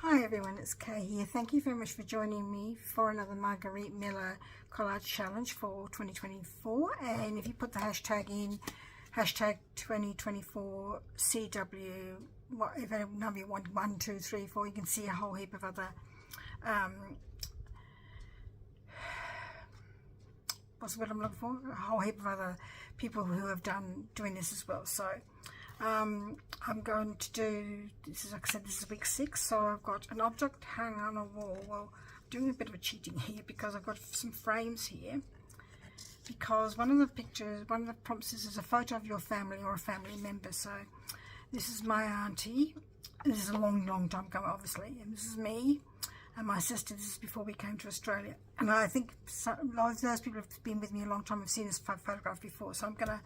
Hi everyone, it's Kay here. Thank you very much for joining me for another Margarete Miller collage challenge for 2024. And if you put the hashtag in, hashtag 2024 CW, whatever number you want, 1, 2, 3, 4, you can see a whole heap of other what's the word I'm looking for? A whole heap of other people who have doing this as well. So I'm going to do, this is, like I said, this is week 6, so I've got an object hung on a wall. Well, I'm doing a bit of a cheating here because I've got some frames here, because one of the pictures, one of the prompts is a photo of your family or a family member. So this is my auntie, this is a long time ago obviously, and this is me and my sister. This is before we came to Australia, and I think a lot of those people have been with me a long time, have seen this photograph before, so I'm going to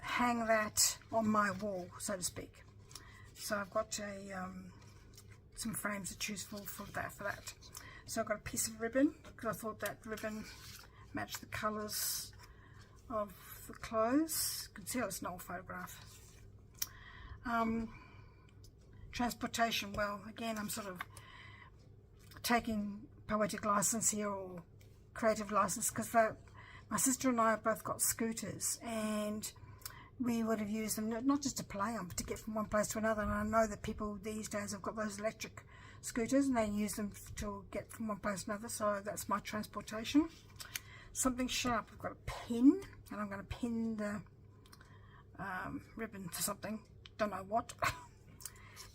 hang that on my wall, so to speak. So I've got some frames to choose for that. So I've got a piece of ribbon because I thought that ribbon matched the colours of the clothes. You can see it's an old photograph. Transportation, well, again, I'm sort of taking poetic license here, or creative license, because my sister and I have both got scooters, and we would have used them not just to play on, but to get from one place to another. And I know that people these days have got those electric scooters and they use them to get from one place to another. So that's my transportation. Something sharp. I've got a pin, and I'm going to pin the ribbon to something, don't know what.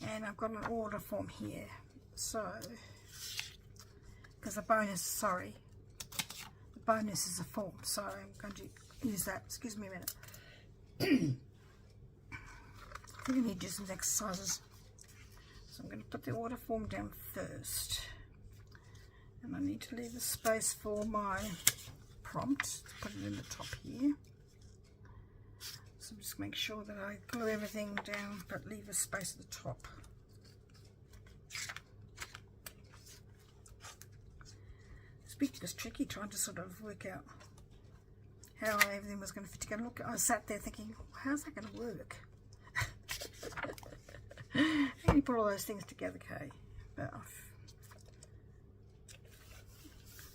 And I've got an order form here, so because the bonus is a form, so I'm going to use that. Excuse me a minute. I think I need to do some exercises, so I'm going to put the order form down first, and I need to leave a space for my prompt. Put it in the top here, so just make sure that I glue everything down but leave a space at the top. This bit was tricky, trying to sort of work out how everything was going to fit together. Look, I sat there thinking, how's that going to work? How do you put all those things together, Kay? But I've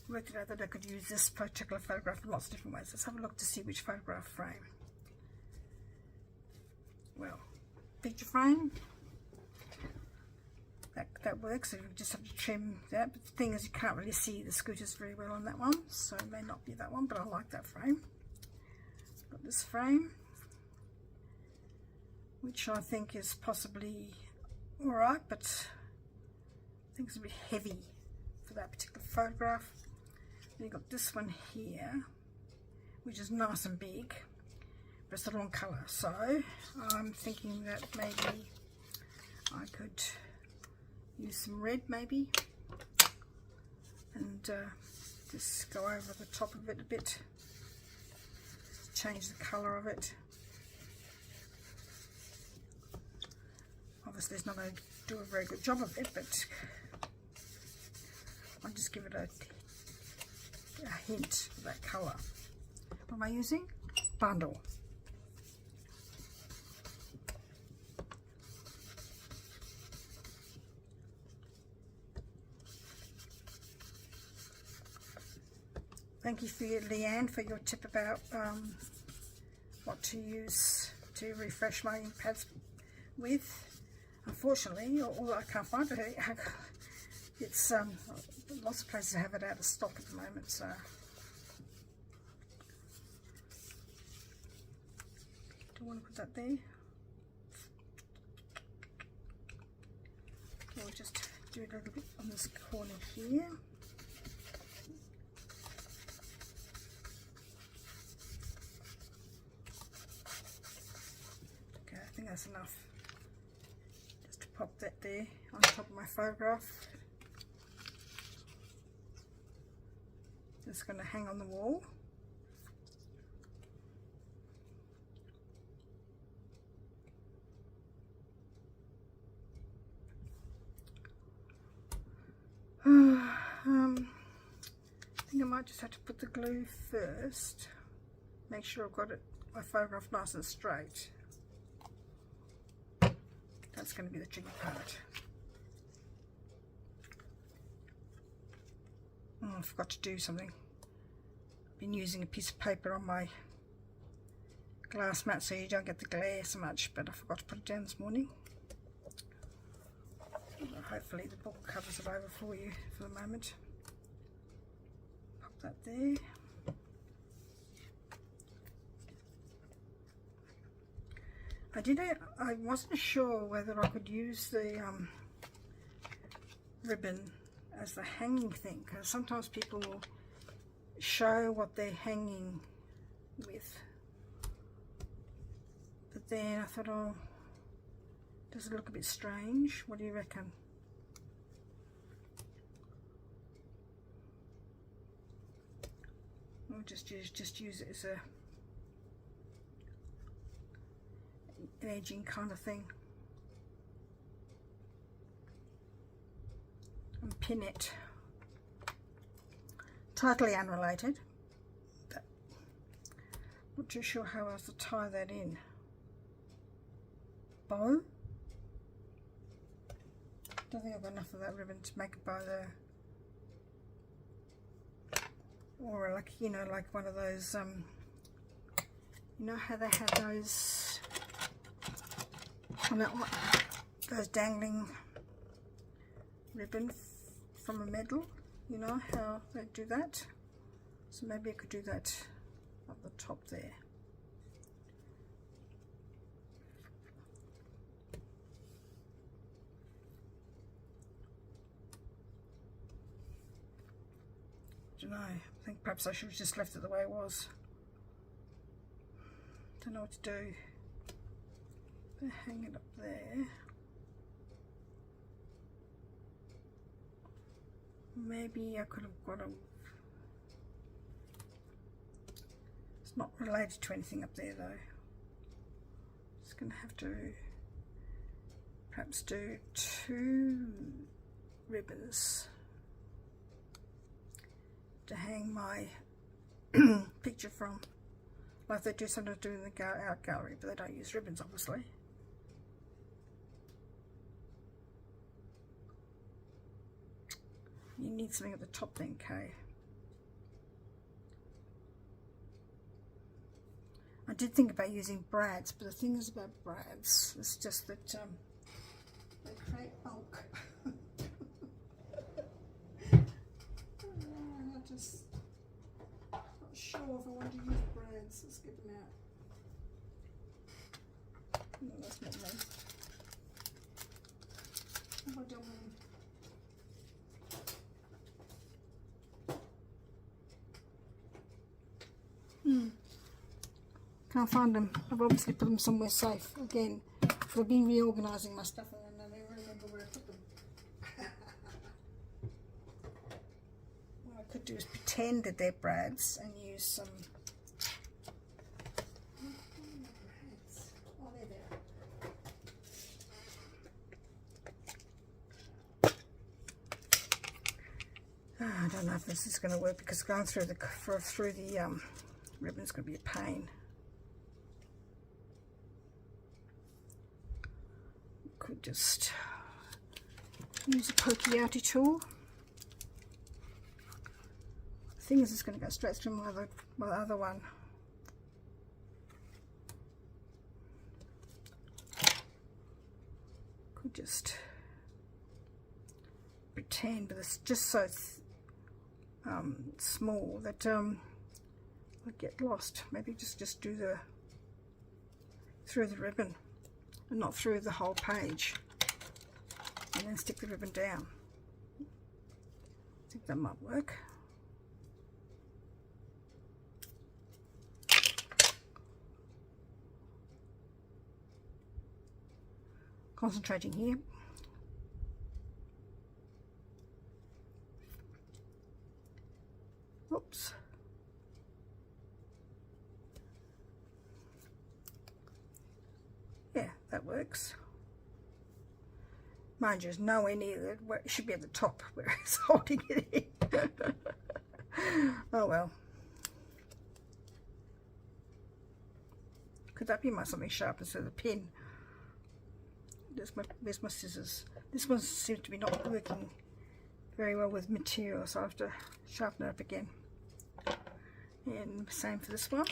worked it out that I could use this particular photograph in lots of different ways. Let's have a look to see which photograph frame. Well, picture frame, that works. So you just have to trim that. But the thing is, you can't really see the scooters very well on that one, so it may not be that one, but I like that frame. Got this frame, which I think is possibly alright, but I think it's a bit heavy for that particular photograph. Then you've got this one here, which is nice and big, but it's the wrong colour. So I'm thinking that maybe I could use some red maybe, and just go over the top of it a bit, change the colour of it. Obviously it's not going to do a very good job of it, but I'll just give it a hint of that colour. What am I using? Bundle. Thank you, Leanne, for your tip about what to use to refresh my ink pads with. Unfortunately, although I can't find it, it's lots of places have it out of stock at the moment. So do I want to put that there? Or just do a little bit on this corner here. I think that's enough, just to pop that there on top of my photograph. It's going to hang on the wall. I think I might just have to put the glue first, make sure I've got my photograph nice and straight. That's going to be the tricky part. I forgot to do something. I've been using a piece of paper on my glass mat so you don't get the glare so much, but I forgot to put it down this morning. Hopefully the book covers it over for you for the moment. Pop that there. I wasn't sure whether I could use the ribbon as the hanging thing, because sometimes people will show what they're hanging with, but then I thought, oh, does it look a bit strange? What do you reckon? We'll just use it as an edging kind of thing, and pin it. Totally unrelated, but not too sure how else to tie that in. Bow. Don't think I've got enough of that ribbon to make a bow there. Or like, you know, like one of those, you know how they have those, those dangling ribbon from a medal, you know how they do that? So maybe I could do that up the top there. I don't know, I think perhaps I should have just left it the way it was. Don't know what to do. Hang it up there. Maybe I could have got a... It's not related to anything up there though. Just going to have to perhaps do 2 ribbons to hang my picture from, like they do sometimes do in the art gallery, but they don't use ribbons obviously. You need something at the top then, Kay. I did think about using brads, but the thing is about brads, it's just that they create bulk. Not sure if I want to use brads. Let's get them out. No, that's not me. What have I done with them? Can't find them. I've obviously put them somewhere safe again. I've been reorganising my stuff and I never remember where I put them. What I could do is pretend that they're brads and use some. Oh, they're there. I don't know if this is going to work because going through the ribbon is going to be a pain. Could just use a pokey outy tool. The thing is, it's going to go straight through my other one. Could just pretend, but it's just so small that I get lost. Maybe just do through the ribbon and not through the whole page, and then stick the ribbon down. I think that might work. Concentrating here. Oops. Yeah, that works. Mind you, it's nowhere near where it should be at the top where it's holding it in. Oh well. Could that be something sharp instead of the pin? Where's my scissors? This one seems to be not working very well with material, so I have to sharpen it up again. And same for this one.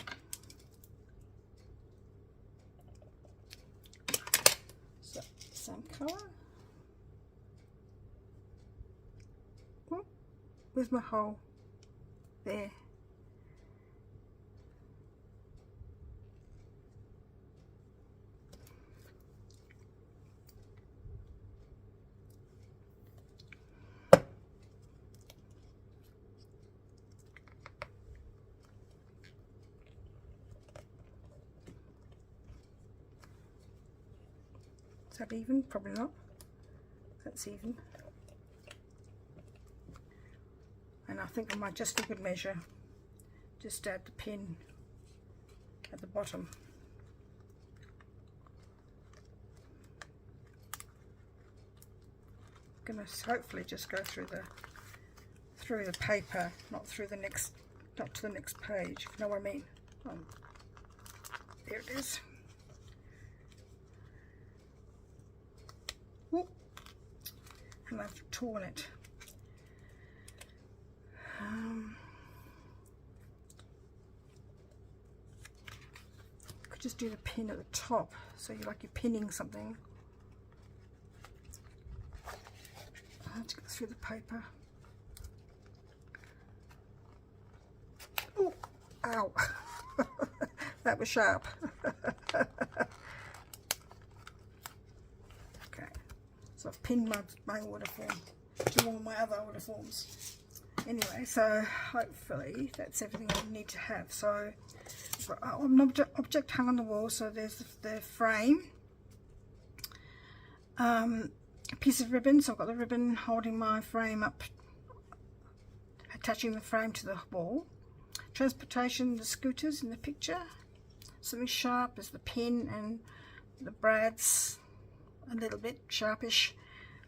So same colour. Oh, where's my hole? There. Is that even? Probably not. That's even. And I think I might just, for good measure, just add the pin at the bottom. I'm going to hopefully just go through the paper, not to the next page, if you know what I mean. There it is. Ooh. And I've torn it. Could just do the pin at the top, so you're pinning something. I have to go through the paper. Oh, ow! That was sharp. Okay, so I've pinned my order form to all my other order forms. Anyway, so hopefully that's everything I need to have. So I've got an object hung on the wall, so there's the frame. A piece of ribbon, so I've got the ribbon holding my frame up, attaching the frame to the wall. Transportation, the scooters in the picture. Something sharp is the pin, and the brads a little bit sharpish.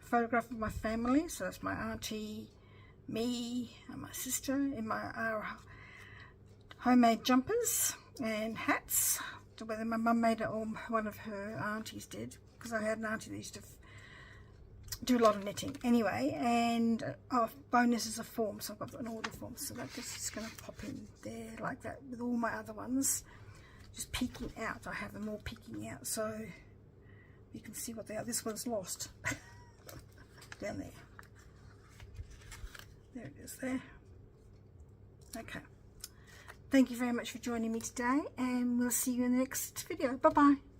Photograph of my family, so that's my auntie, me and my sister in our homemade jumpers and hats, to whether my mum made it or one of her aunties did, because I had an auntie that used to do a lot of knitting. Anyway, and bonus is a form, so I've got an order form, so that just is going to pop in there like that with all my other ones just peeking out. I have them all peeking out, so you can see what they are. This one's lost down there. There it is there. Okay. Thank you very much for joining me today, and we'll see you in the next video. Bye bye.